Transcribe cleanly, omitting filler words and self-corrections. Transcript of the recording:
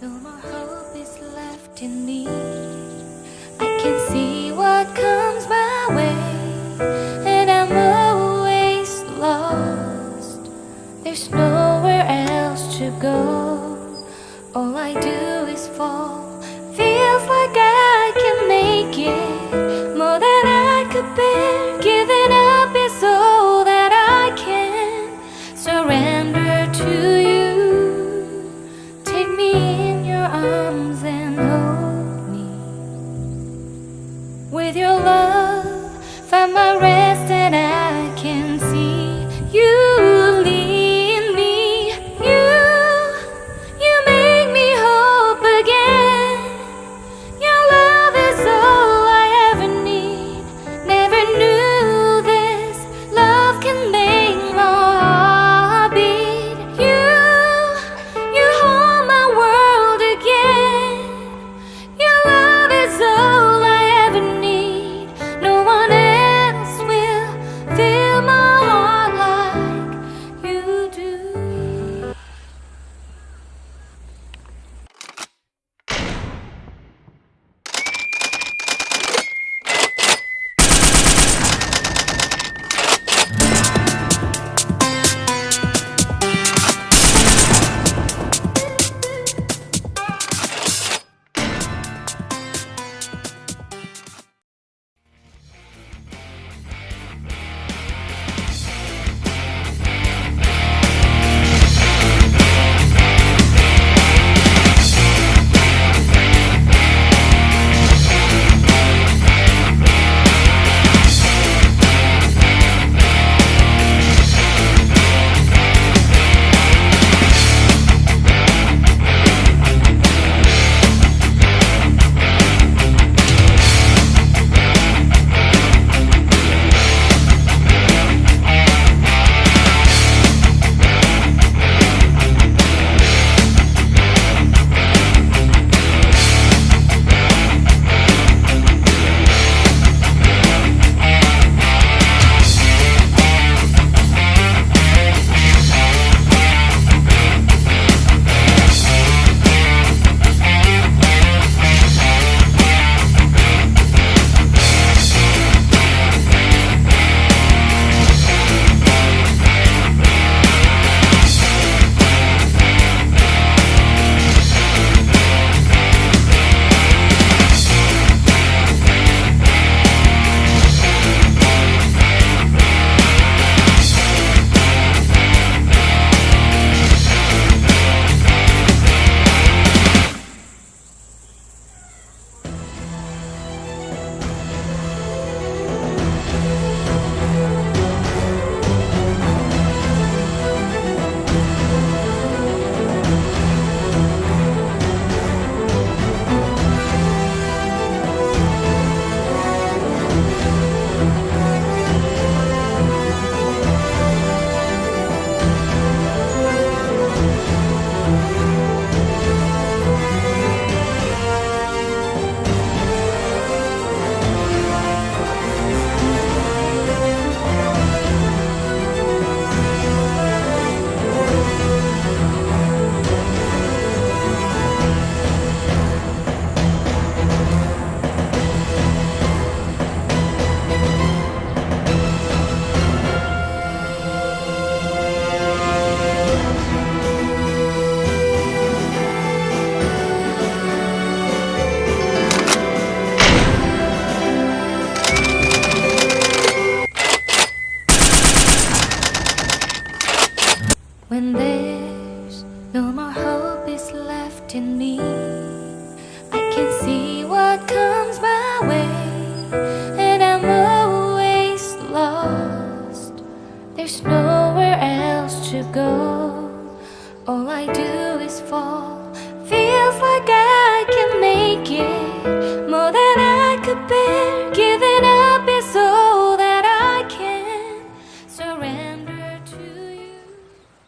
No more hope is left in me. I can see what comes my way, and I'm always lost. There's nowhere else to go. All I do is fall. Feels like I can make it more than I could bear. Giving up is all that I can surrender to you. Take me in your arms and hold me. With your love, find my rest, and I can see you lead me. You make me hope again. Your love is all I ever need. Never knew this love can make my heart beat. You hold my world again. Your love is all I ever need. No one else will fill my heart like you do. When there's no more hope is left in me,